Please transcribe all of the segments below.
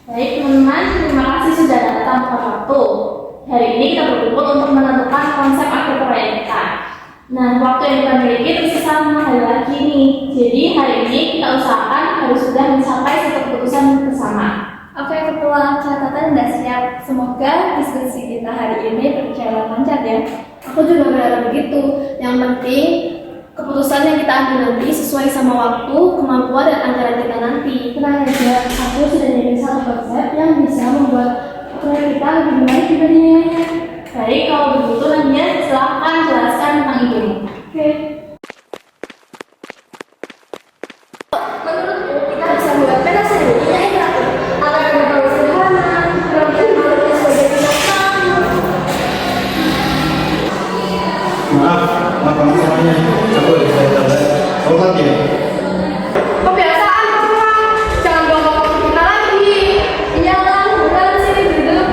Baik teman-teman, terima kasih sudah datang ke waktu. Hari ini kita berkumpul untuk menentukan konsep akhir proyek kita. Nah, waktu yang kita miliki tersisa 6 hari lagi nih. Jadi hari ini kita usahakan harus sudah mencapai satu keputusan bersama. Oke ketua, catatan sudah siap. Semoga diskusi kita hari ini berjalan lancar ya. Aku juga berharap begitu. Yang penting keputusan yang kita ambil nanti sesuai sama waktu, kemampuan, dan anggaran kita nanti. Tenang aja, aku sudah nyari satu konsep yang bisa membuat proyek kita lebih menarik dibanding yang lainnya. Baik, kalau begitu Nadia silahkan jelaskan tentang idemu. Oke. Menurutku kita bisa membuat peta sendiri yang interaktif agar terlalu sederhana, kemudian menurutku sebagai binatang. Maaf semuanya. Aku bisa jalan. Hormat ya. Kebiasaan orang, jangan bawa waktu kita lagi. Iya lah, bukan sini duduk.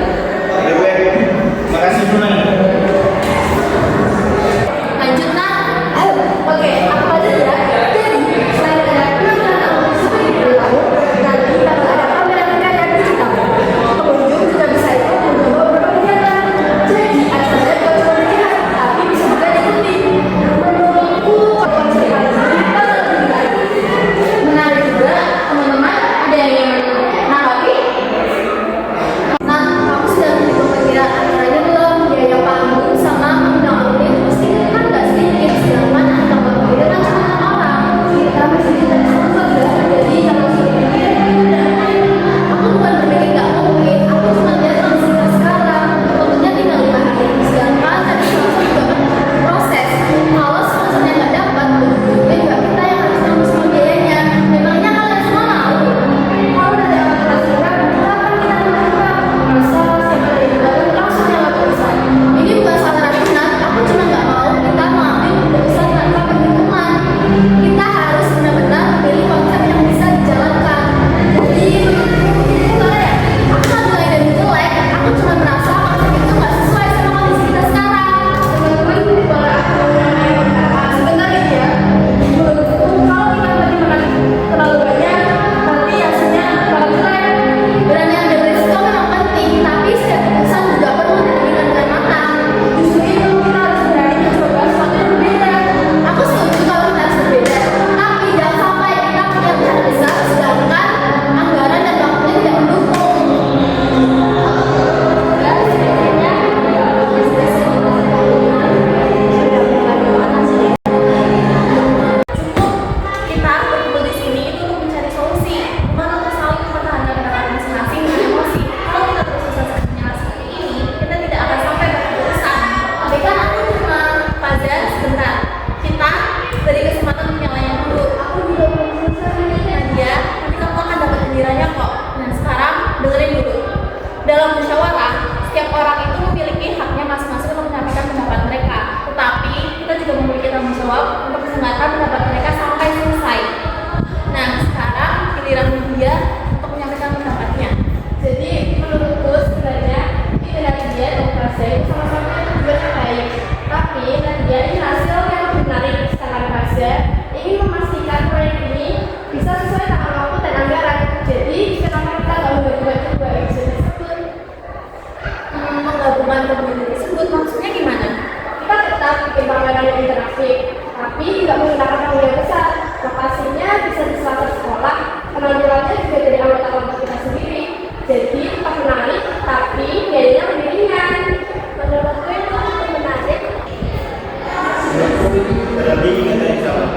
Makasih Brunei. Lanjut nah. Oke, aku aja ya. Jadi selain ada penampilan audisi seperti beritahu, nanti bakal ada pameran karya digital. Pengunjung juga bisa ikut mencoba beberapa kegiatan. Jadi acaranya bukan cuma dilihat, tapi bisa juga diikuti. Menurutku konsep kali ini bakal lebih menarik. Menarik juga, teman-teman, ada yang ingin menanggapi? Nah, kamu sudah menghitung perkiraan acaranya belum? Biaya panggung sama undang unit pasti kan nggak sedikit. Sedangkan angka panggung kan cuma 6 orang. Kita masih bisa sponsor ya. Jadi kalau sudah pikir, aku bukan berpikir nggak mungkin. Aku cuma lihat kondisinya sekarang. Tentunya tinggal 5 hari. Sedangkan tadi sponsor juga kan proses. Kalau sponsornya nggak dapat, ujung-ujungnya juga kita yang harus tanggung semua biayanya. Memangnya kalian semua mau? Kalau dari awal hasilnya, kapan kita mencoba? Masa siapa dari baru langsung nyawa tulisan? Ini bukan salah Rafinan, aku cuma nggak mau kita mengambil keputusan tanpa perhitungan. Kita harus benar-benar memilih konsep yang bisa dijalankan. Jadi menurutku itu salah ya. Aku nggak bilang ide jelek, aku cuma merasa konsep itu nggak sesuai sama kondisi kita sekarang. Teman-teman, boleh aku sebentar ya. Menurutku kalau kita pertimbangan terlalu banyak, nanti hasilnya bakal jelek. Berani ambil risiko memang penting, tapi setiap keputusan juga perlu diperhatikan dengan matang. Justru itu kita harus berani mencoba sesuatu yang berbeda. Aku setuju kalau kita harus berbeda, tapi jangan sampai kita punya rencana besar sedangkan anggaran dan waktunya tidak mendukung. Kita berkumpul di sini itu untuk mencari solusi, bukan untuk saling mempertahankan pendapat masing-masing dan emosi. Kalau kita terus-terusan menyala seperti ini, kita tidak akan sampai pada keputusan. Tapi kan aku cuma Fajar sebentar. Kita beri kesempatan untuk yang lainnya dulu. Aku juga belum selesai Nadia, nanti kamu akan dapat gilirannya kok. Nah sekarang dengerin dulu. Dalam musyawarah, setiap orang itu memiliki haknya masing-masing untuk menyampaikan pendapat mereka. Tetapi kita juga memiliki tanggung jawab untuk mendengarkan pendapat mereka sampai selesai. Nah, sekarang giliran dia untuk menyampaikan pendapatnya. Jadi, menurutku sebenarnya ide Nadia dan Faza itu sama-sama tujuan yang baik. Tapi Nadia ini hasil yang lebih menarik. Sedangkan Faza ingin memastikan proyek ini bisa sesuai dengan waktu dan anggaran. Jadi, kenapa kita nggak membagi-bagi dua ide tersebut? Menggabungkan kedua ide tersebut maksudnya gimana? Kita tetap bikin pameran yang interaktif, tapi tidak menggunakan panggung yang besar. Lokasinya bisa di selatan sekolah, penampilannya juga dari anggota kelompok kita sendiri. Jadi tetap menarik, tapi biayanya lebih ringan. Menurutku itu cukup menarik. Berarti kita insya Allah.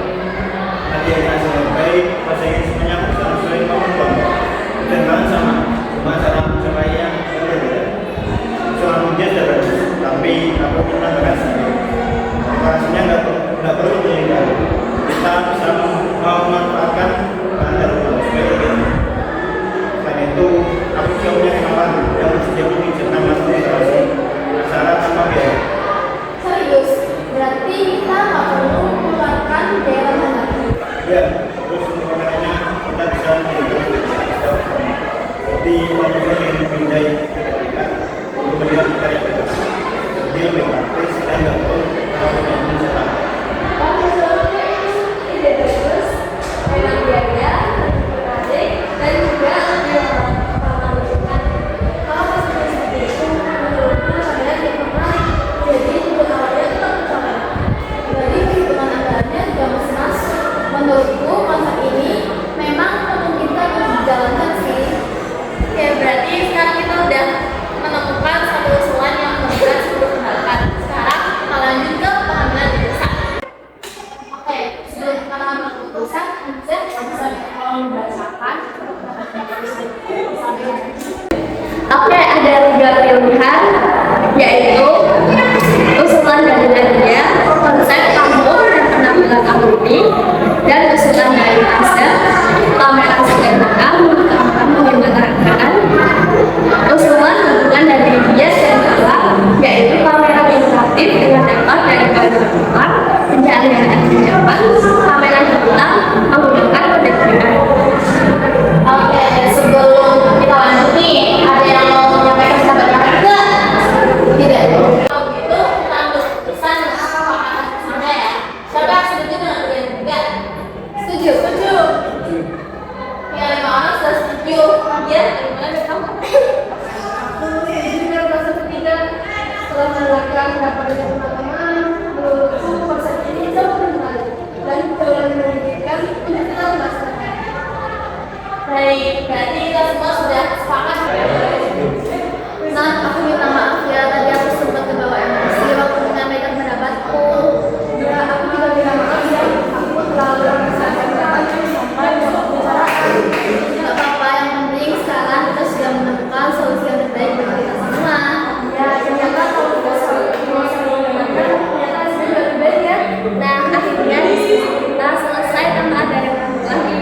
Nanti yang hasil yang baik, pasangin semuanya bisa sesuai kemampuan. Dan bahan sama, cuma cara pencapaian yang berbeda. Soal ujian sudah bagus, tapi aku minta bekasnya. Bekasnya nggak perlu diingat. Kita bisa memanfaatkan bahan dari supaya gitu. Selain itu, aku juga punya kenalan yang bersedia menunjukkan masuk literasi acara tanpa biaya. Serius, berarti kita nggak perlu mengeluarkan biaya tambahan lagi. Ya, terus untuk makanannya kita bisa jadi teman-teman yang memindai ketika untuk melihat karya kita. Jadi lebih praktis dan nggak perlu terlalu banyak mencetak. Ide bagus, memang biaya, menarik, dan juga lebih 3 pilihan, yaitu usulan dari Nadia, konsep kampung dan penampilan alumni, dan usulan dari Asep, pameran SMK menutupkan penggunaan, usulan dukungan dari Dias dan Kala, yaitu pameran interaktif dengan dapat dari gambar, pencarian dapat, pameran hitam menggunakan kode QR. Oke, sebelum kita lanjut nih, ada yang mau menyampaikan pendapat juga? Tidak. Kalau gitu, kita ambil keputusan dan apa akan bersama ya. Siapa yang setuju dengan pilihan ketiga? Setuju. Setuju. Ya, 5 orang sudah setuju. Ya, gimana dari kamu? Jika bahasa ketiga setelah melakukan pendapat dari teman-teman, menurutku konsep ini jauh lebih menarik dan jauh lebih memungkinkan untuk kita melaksanakan. Baik, berarti kita semua sudah sepakat. Nah, aku minta maaf ya, tadi aku sempat terbawa emosi waktu menyampaikan pendapatku. Ya, aku juga minta maaf ya, aku terlalu menyampaikan pendapatku sampai babak pembicaraan. Gak apa-apa, yang penting sekarang kita sudah menemukan solusi yang terbaik bagi kita semua. Ya, ternyata kalau kita saling mendengarkan, ternyata hasilnya juga lebih baik ya. Nah, akhirnya diskusi kita selesai tanpa ada yang lagi.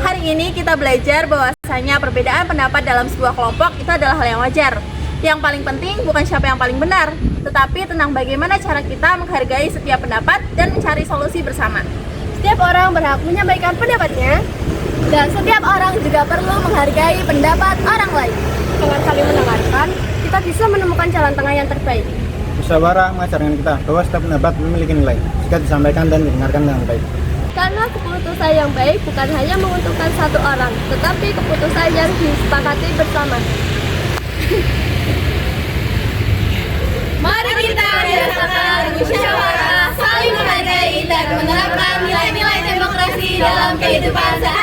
Hari ini kita belajar bahwasanya perbedaan pendapat dalam sebuah kelompok itu adalah hal yang wajar. Yang paling penting bukan siapa yang paling benar, tetapi tentang bagaimana cara kita menghargai setiap pendapat dan mencari solusi bersama. Setiap orang berhak menyampaikan pendapatnya, dan setiap orang juga perlu menghargai pendapat orang lain. Dengan saling mendengarkan, kita bisa menemukan jalan tengah yang terbaik. Musyawarah mengajarkan kita bahwa setiap pendapat memiliki nilai jika disampaikan dan didengarkan dengan baik. Karena keputusan yang baik bukan hanya menguntungkan satu orang, tetapi keputusan yang disepakati bersama. Mari kita biasakan musyawarah, saling menghargai, dan menerapkan nilai-nilai demokrasi dalam kehidupan sehari-hari.